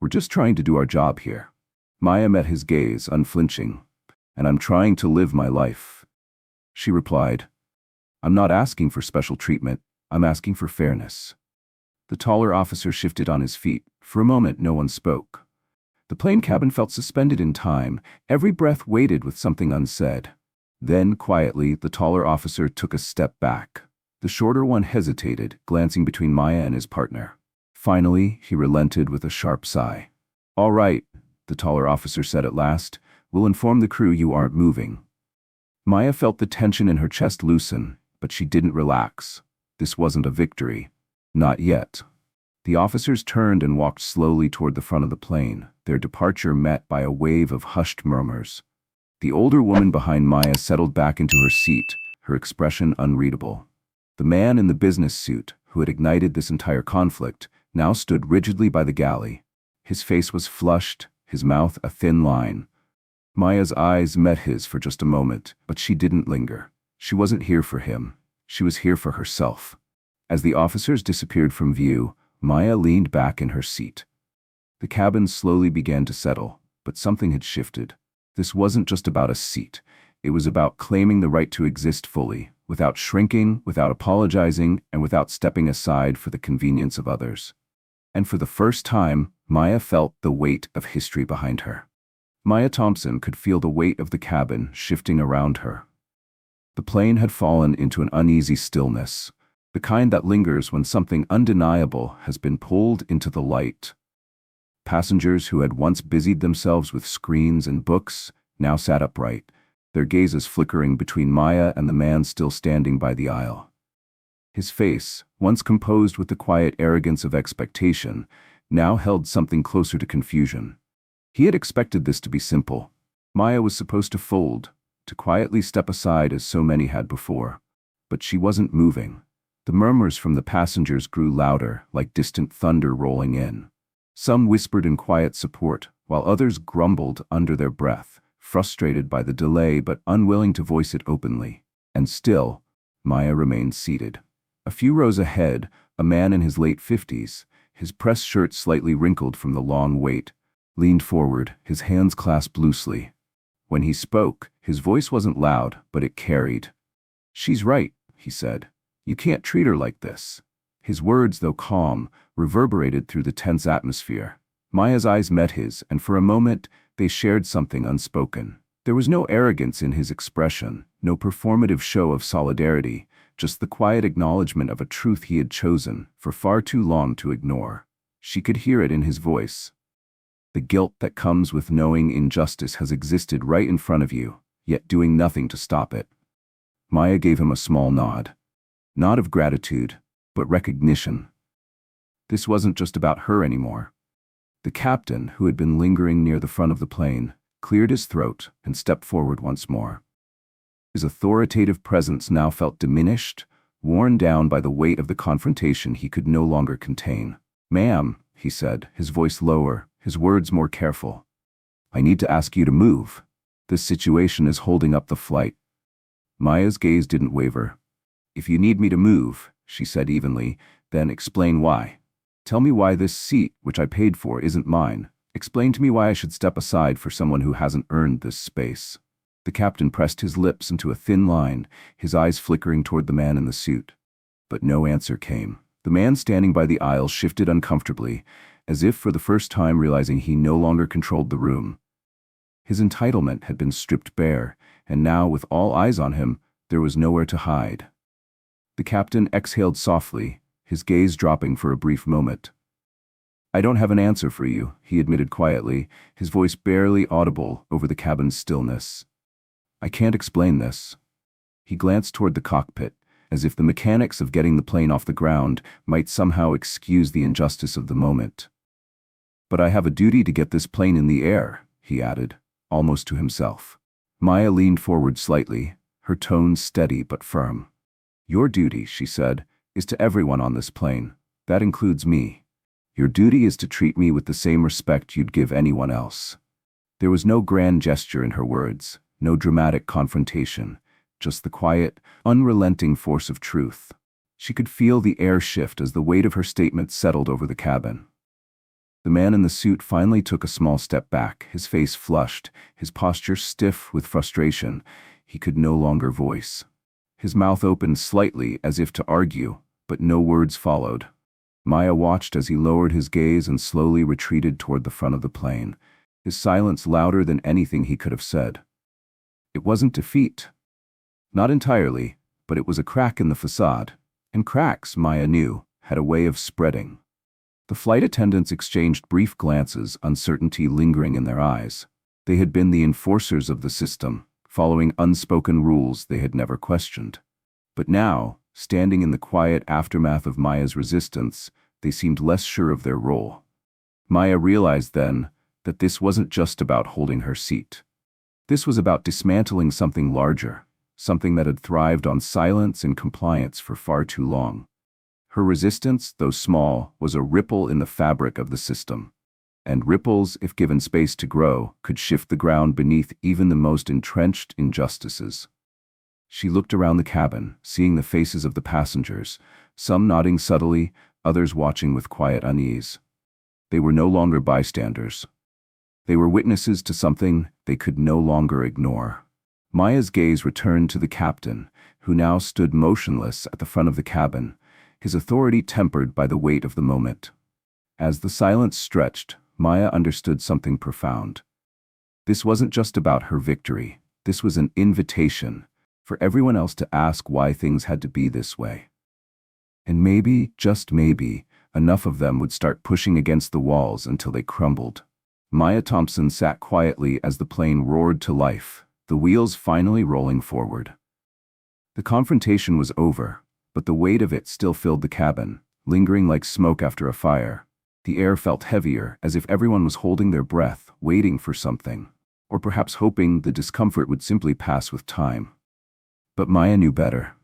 "We're just trying to do our job here." Maya met his gaze, unflinching. "And I'm trying to live my life," she replied. "I'm not asking for special treatment, I'm asking for fairness." The taller officer shifted on his feet. For a moment, no one spoke. The plane cabin felt suspended in time, every breath waited with something unsaid. Then, quietly, the taller officer took a step back. The shorter one hesitated, glancing between Maya and his partner. Finally, he relented with a sharp sigh. "All right," the taller officer said at last. "We'll inform the crew you aren't moving." Maya felt the tension in her chest loosen, but she didn't relax. This wasn't a victory. Not yet. The officers turned and walked slowly toward the front of the plane, their departure met by a wave of hushed murmurs. The older woman behind Maya settled back into her seat, her expression unreadable. The man in the business suit, who had ignited this entire conflict, now stood rigidly by the galley. His face was flushed, his mouth a thin line. Maya's eyes met his for just a moment, but she didn't linger. She wasn't here for him. She was here for herself. As the officers disappeared from view, Maya leaned back in her seat. The cabin slowly began to settle, but something had shifted. This wasn't just about a seat. It was about claiming the right to exist fully, without shrinking, without apologizing, and without stepping aside for the convenience of others. And for the first time, Maya felt the weight of history behind her. Maya Thompson could feel the weight of the cabin shifting around her. The plane had fallen into an uneasy stillness, the kind that lingers when something undeniable has been pulled into the light. Passengers who had once busied themselves with screens and books now sat upright, their gazes flickering between Maya and the man still standing by the aisle. His face, once composed with the quiet arrogance of expectation, now held something closer to confusion. He had expected this to be simple. Maya was supposed to fold, to quietly step aside as so many had before. But she wasn't moving. The murmurs from the passengers grew louder, like distant thunder rolling in. Some whispered in quiet support, while others grumbled under their breath, frustrated by the delay but unwilling to voice it openly. And still, Maya remained seated. A few rows ahead, a man in his late 50s, his press shirt slightly wrinkled from the long wait, leaned forward, his hands clasped loosely. When he spoke, his voice wasn't loud, but it carried. "She's right," he said. "You can't treat her like this." His words, though calm, reverberated through the tense atmosphere. Maya's eyes met his, and for a moment, they shared something unspoken. There was no arrogance in his expression, no performative show of solidarity, just the quiet acknowledgement of a truth he had chosen for far too long to ignore. She could hear it in his voice. The guilt that comes with knowing injustice has existed right in front of you, yet doing nothing to stop it. Maya gave him a small nod. Not of gratitude, but recognition. This wasn't just about her anymore. The captain, who had been lingering near the front of the plane, cleared his throat and stepped forward once more. His authoritative presence now felt diminished, worn down by the weight of the confrontation he could no longer contain. "Ma'am," he said, his voice lower, his words more careful. "I need to ask you to move. This situation is holding up the flight." Maya's gaze didn't waver. "If you need me to move," she said evenly, "then explain why. Tell me why this seat, which I paid for, isn't mine. Explain to me why I should step aside for someone who hasn't earned this space." The captain pressed his lips into a thin line, his eyes flickering toward the man in the suit. But no answer came. The man standing by the aisle shifted uncomfortably, as if for the first time realizing he no longer controlled the room. His entitlement had been stripped bare, and now, with all eyes on him, there was nowhere to hide. The captain exhaled softly, his gaze dropping for a brief moment. "I don't have an answer for you," he admitted quietly, his voice barely audible over the cabin's stillness. "I can't explain this." He glanced toward the cockpit, as if the mechanics of getting the plane off the ground might somehow excuse the injustice of the moment. "But I have a duty to get this plane in the air," he added, almost to himself. Maya leaned forward slightly, her tone steady but firm. "Your duty," she said, "is to everyone on this plane. That includes me. Your duty is to treat me with the same respect you'd give anyone else." There was no grand gesture in her words, no dramatic confrontation, just the quiet, unrelenting force of truth. She could feel the air shift as the weight of her statement settled over the cabin. The man in the suit finally took a small step back, his face flushed, his posture stiff with frustration. He could no longer voice. His mouth opened slightly as if to argue, but no words followed. Maya watched as he lowered his gaze and slowly retreated toward the front of the plane, his silence louder than anything he could have said. It wasn't defeat. Not entirely, but it was a crack in the facade, and cracks, Maya knew, had a way of spreading. The flight attendants exchanged brief glances, uncertainty lingering in their eyes. They had been the enforcers of the system, following unspoken rules they had never questioned. But now, standing in the quiet aftermath of Maya's resistance, they seemed less sure of their role. Maya realized then that this wasn't just about holding her seat. This was about dismantling something larger, something that had thrived on silence and compliance for far too long. Her resistance, though small, was a ripple in the fabric of the system. And ripples, if given space to grow, could shift the ground beneath even the most entrenched injustices. She looked around the cabin, seeing the faces of the passengers, some nodding subtly, others watching with quiet unease. They were no longer bystanders. They were witnesses to something they could no longer ignore. Maya's gaze returned to the captain, who now stood motionless at the front of the cabin, his authority tempered by the weight of the moment. As the silence stretched, Maya understood something profound. This wasn't just about her victory. This was an invitation for everyone else to ask why things had to be this way. And maybe, just maybe, enough of them would start pushing against the walls until they crumbled. Maya Thompson sat quietly as the plane roared to life, the wheels finally rolling forward. The confrontation was over, but the weight of it still filled the cabin, lingering like smoke after a fire. The air felt heavier, as if everyone was holding their breath, waiting for something, or perhaps hoping the discomfort would simply pass with time. But Maya knew better.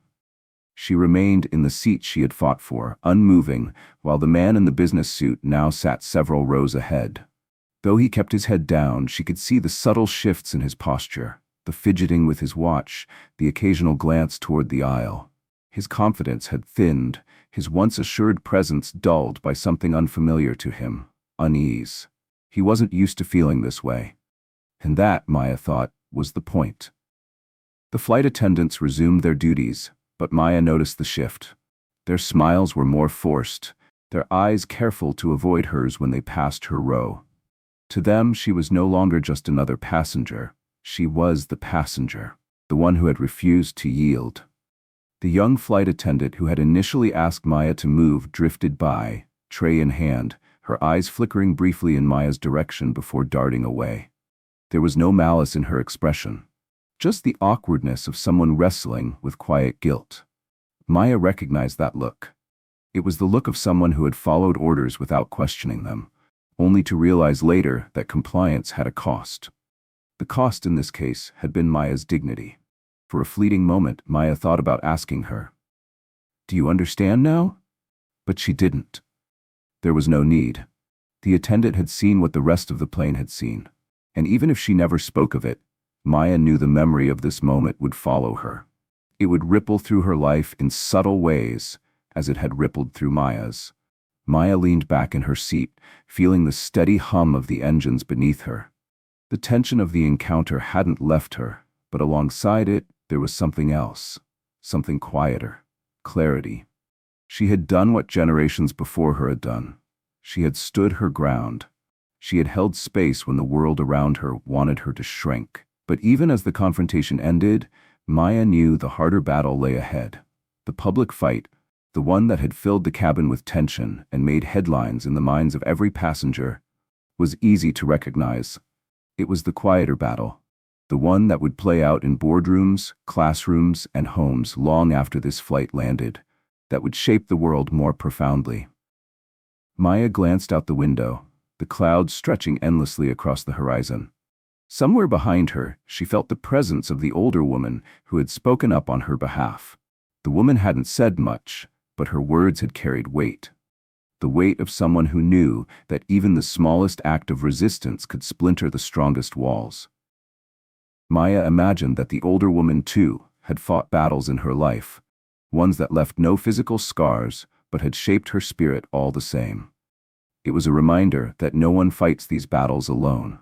She remained in the seat she had fought for, unmoving, while the man in the business suit now sat several rows ahead. Though he kept his head down, she could see the subtle shifts in his posture, the fidgeting with his watch, the occasional glance toward the aisle. His confidence had thinned, his once assured presence dulled by something unfamiliar to him, unease. He wasn't used to feeling this way. And that, Maya thought, was the point. The flight attendants resumed their duties, but Maya noticed the shift. Their smiles were more forced, their eyes careful to avoid hers when they passed her row. To them, she was no longer just another passenger. She was the passenger, the one who had refused to yield. The young flight attendant who had initially asked Maya to move drifted by, tray in hand, her eyes flickering briefly in Maya's direction before darting away. There was no malice in her expression, just the awkwardness of someone wrestling with quiet guilt. Maya recognized that look. It was the look of someone who had followed orders without questioning them, only to realize later that compliance had a cost. The cost in this case had been Maya's dignity. For a fleeting moment, Maya thought about asking her, "Do you understand now?" But she didn't. There was no need. The attendant had seen what the rest of the plane had seen, and even if she never spoke of it, Maya knew the memory of this moment would follow her. It would ripple through her life in subtle ways, as it had rippled through Maya's. Maya leaned back in her seat, feeling the steady hum of the engines beneath her. The tension of the encounter hadn't left her, but alongside it, there was something else, something quieter, clarity. She had done what generations before her had done. She had stood her ground. She had held space when the world around her wanted her to shrink. But even as the confrontation ended, Maya knew the harder battle lay ahead. The public fight, the one that had filled the cabin with tension and made headlines in the minds of every passenger, was easy to recognize. It was the quieter battle, the one that would play out in boardrooms, classrooms, and homes long after this flight landed, that would shape the world more profoundly. Maya glanced out the window, the clouds stretching endlessly across the horizon. Somewhere behind her, she felt the presence of the older woman who had spoken up on her behalf. The woman hadn't said much, but her words had carried weight. The weight of someone who knew that even the smallest act of resistance could splinter the strongest walls. Maya imagined that the older woman, too, had fought battles in her life, ones that left no physical scars but had shaped her spirit all the same. It was a reminder that no one fights these battles alone.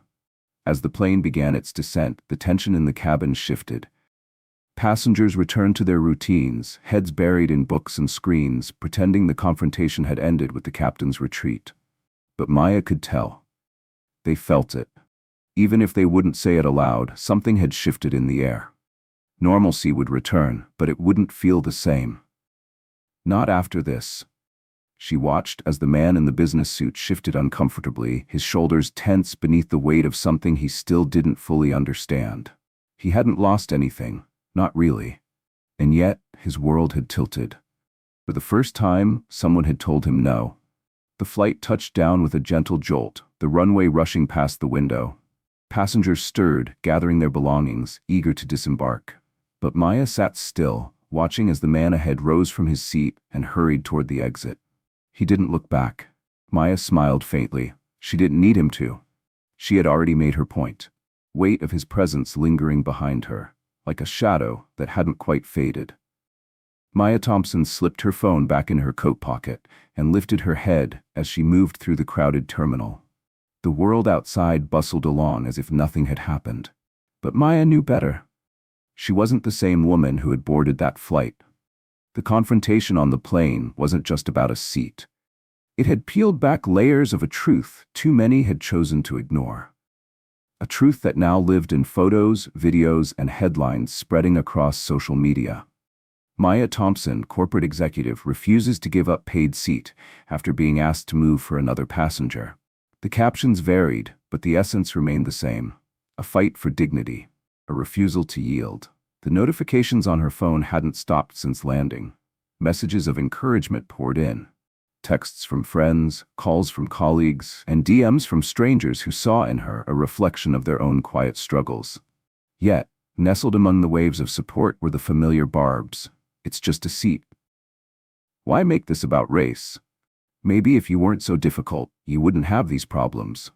As the plane began its descent, the tension in the cabin shifted. Passengers returned to their routines, heads buried in books and screens, pretending the confrontation had ended with the captain's retreat. But Maya could tell. They felt it. Even if they wouldn't say it aloud, something had shifted in the air. Normalcy would return, but it wouldn't feel the same. Not after this. She watched as the man in the business suit shifted uncomfortably, his shoulders tense beneath the weight of something he still didn't fully understand. He hadn't lost anything, not really. And yet, his world had tilted. For the first time, someone had told him no. The flight touched down with a gentle jolt, the runway rushing past the window. Passengers stirred, gathering their belongings, eager to disembark. But Maya sat still, watching as the man ahead rose from his seat and hurried toward the exit. He didn't look back. Maya smiled faintly. She didn't need him to. She had already made her point. Weight of his presence lingering behind her, like a shadow that hadn't quite faded. Maya Thompson slipped her phone back in her coat pocket and lifted her head as she moved through the crowded terminal. The world outside bustled along as if nothing had happened. But Maya knew better. She wasn't the same woman who had boarded that flight. The confrontation on the plane wasn't just about a seat. It had peeled back layers of a truth too many had chosen to ignore. A truth that now lived in photos, videos, and headlines spreading across social media. Maya Thompson, corporate executive, refuses to give up paid seat after being asked to move for another passenger. The captions varied, but the essence remained the same. A fight for dignity. A refusal to yield. The notifications on her phone hadn't stopped since landing. Messages of encouragement poured in. Texts from friends, calls from colleagues, and DMs from strangers who saw in her a reflection of their own quiet struggles. Yet, nestled among the waves of support were the familiar barbs. It's just a seat. Why make this about race? Maybe if you weren't so difficult, you wouldn't have these problems.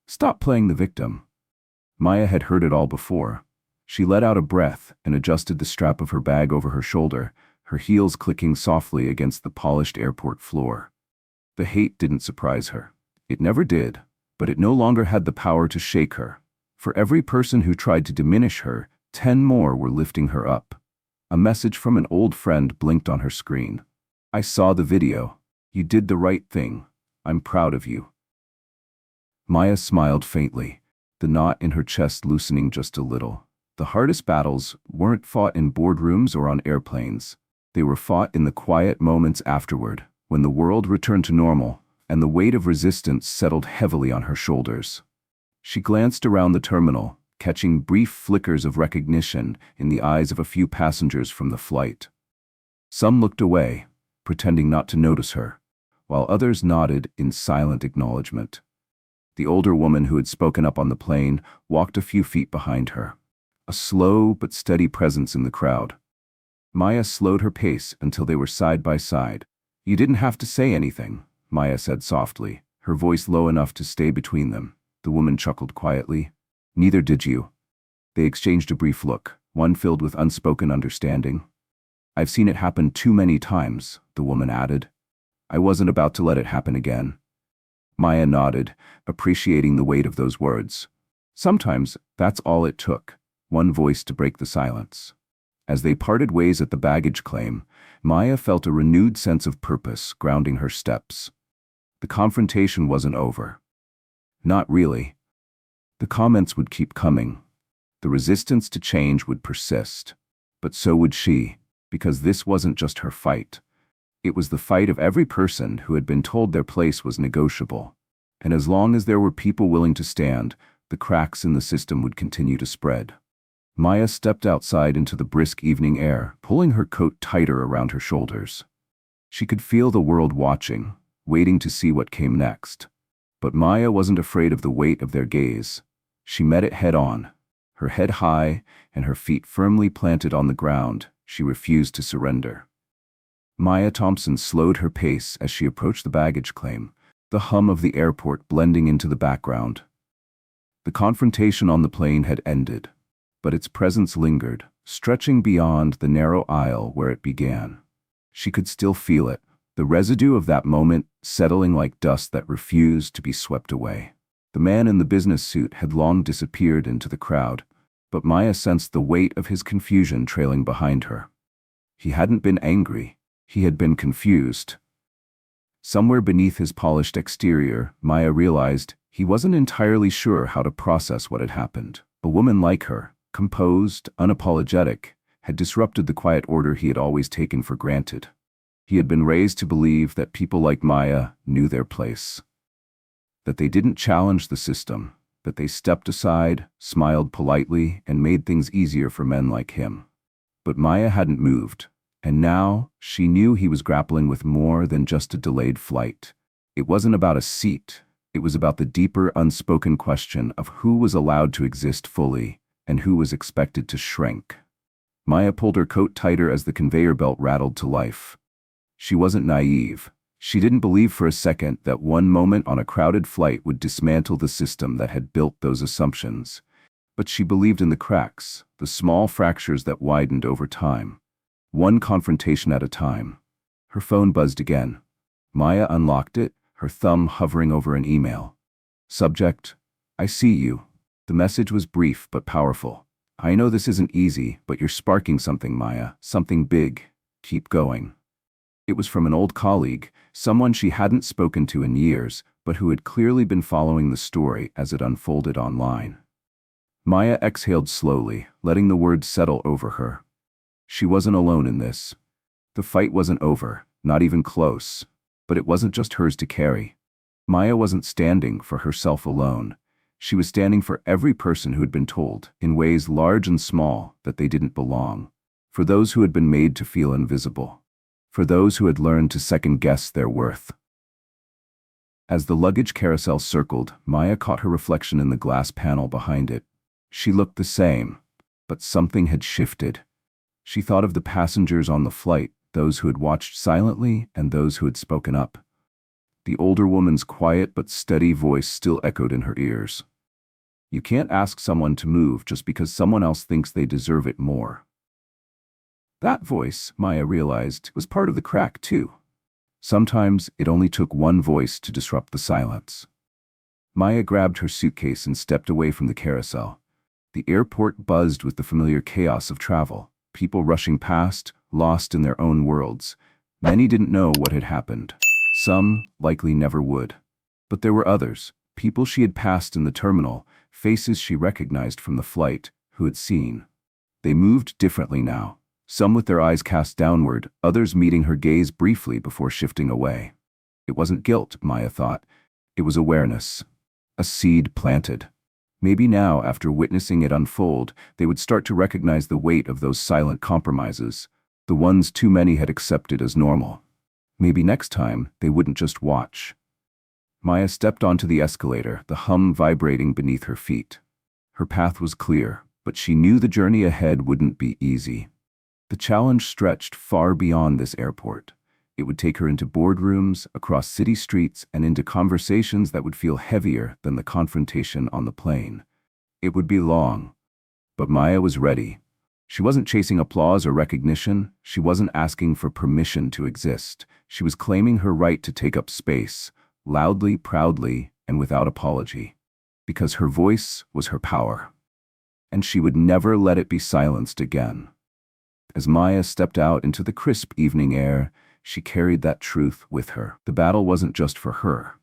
Stop playing the victim. Maya had heard it all before. She let out a breath and adjusted the strap of her bag over her shoulder, her heels clicking softly against the polished airport floor. The hate didn't surprise her. It never did, but it no longer had the power to shake her. For every person who tried to diminish her, 10 more were lifting her up. A message from an old friend blinked on her screen. I saw the video. You did the right thing. I'm proud of you. Maya smiled faintly, the knot in her chest loosening just a little. The hardest battles weren't fought in boardrooms or on airplanes. They were fought in the quiet moments afterward, when the world returned to normal, and the weight of resistance settled heavily on her shoulders. She glanced around the terminal, catching brief flickers of recognition in the eyes of a few passengers from the flight. Some looked away, pretending not to notice her, while others nodded in silent acknowledgement. The older woman who had spoken up on the plane walked a few feet behind her, a slow but steady presence in the crowd. Maya slowed her pace until they were side by side. You didn't have to say anything, Maya said softly, her voice low enough to stay between them. The woman chuckled quietly. Neither did you. They exchanged a brief look, one filled with unspoken understanding. I've seen it happen too many times, the woman added. I wasn't about to let it happen again. Maya nodded, appreciating the weight of those words. Sometimes that's all it took, one voice to break the silence. As they parted ways at the baggage claim, Maya felt a renewed sense of purpose grounding her steps. The confrontation wasn't over. Not really. The comments would keep coming. The resistance to change would persist. But so would she, because this wasn't just her fight. It was the fight of every person who had been told their place was negotiable. And as long as there were people willing to stand, the cracks in the system would continue to spread. Maya stepped outside into the brisk evening air, pulling her coat tighter around her shoulders. She could feel the world watching, waiting to see what came next. But Maya wasn't afraid of the weight of their gaze. She met it head on. Her head high and her feet firmly planted on the ground, she refused to surrender. Maya Thompson slowed her pace as she approached the baggage claim, the hum of the airport blending into the background. The confrontation on the plane had ended, but its presence lingered, stretching beyond the narrow aisle where it began. She could still feel it, the residue of that moment settling like dust that refused to be swept away. The man in the business suit had long disappeared into the crowd, but Maya sensed the weight of his confusion trailing behind her. He hadn't been angry. He had been confused. Somewhere beneath his polished exterior, Maya realized he wasn't entirely sure how to process what had happened. A woman like her, composed, unapologetic, had disrupted the quiet order he had always taken for granted. He had been raised to believe that people like Maya knew their place. That they didn't challenge the system, that they stepped aside, smiled politely, and made things easier for men like him. But Maya hadn't moved. And now, she knew he was grappling with more than just a delayed flight. It wasn't about a seat. It was about the deeper, unspoken question of who was allowed to exist fully and who was expected to shrink. Maya pulled her coat tighter as the conveyor belt rattled to life. She wasn't naive. She didn't believe for a second that one moment on a crowded flight would dismantle the system that had built those assumptions. But she believed in the cracks, the small fractures that widened over time. One confrontation at a time. Her phone buzzed again. Maya unlocked it, her thumb hovering over an email. Subject: I see you. The message was brief but powerful. I know this isn't easy, but you're sparking something, Maya, something big. Keep going. It was from an old colleague, someone she hadn't spoken to in years, but who had clearly been following the story as it unfolded online. Maya exhaled slowly, letting the words settle over her. She wasn't alone in this. The fight wasn't over, not even close, but it wasn't just hers to carry. Maya wasn't standing for herself alone. She was standing for every person who had been told, in ways large and small, that they didn't belong. For those who had been made to feel invisible. For those who had learned to second-guess their worth. As the luggage carousel circled, Maya caught her reflection in the glass panel behind it. She looked the same, but something had shifted. She thought of the passengers on the flight, those who had watched silently and those who had spoken up. The older woman's quiet but steady voice still echoed in her ears. You can't ask someone to move just because someone else thinks they deserve it more. That voice, Maya realized, was part of the crack too. Sometimes it only took one voice to disrupt the silence. Maya grabbed her suitcase and stepped away from the carousel. The airport buzzed with the familiar chaos of travel, people rushing past, lost in their own worlds. Many didn't know what had happened. Some likely never would. But there were others, people she had passed in the terminal, faces she recognized from the flight, who had seen. They moved differently now, some with their eyes cast downward, others meeting her gaze briefly before shifting away. It wasn't guilt, Maya thought. It was awareness. A seed planted. Maybe now, after witnessing it unfold, they would start to recognize the weight of those silent compromises, the ones too many had accepted as normal. Maybe next time, they wouldn't just watch. Maya stepped onto the escalator, the hum vibrating beneath her feet. Her path was clear, but she knew the journey ahead wouldn't be easy. The challenge stretched far beyond this airport. It would take her into boardrooms, across city streets, and into conversations that would feel heavier than the confrontation on the plane. It would be long, but Maya was ready. She wasn't chasing applause or recognition. She wasn't asking for permission to exist. She was claiming her right to take up space, loudly, proudly, and without apology. Because her voice was her power. And she would never let it be silenced again. As Maya stepped out into the crisp evening air, she carried that truth with her. The battle wasn't just for her.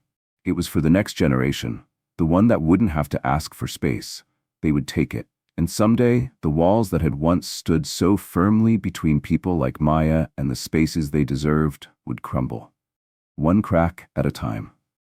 It was for the next generation, the one that wouldn't have to ask for space. They would take it. And someday, the walls that had once stood so firmly between people like Maya and the spaces they deserved would crumble. One crack at a time.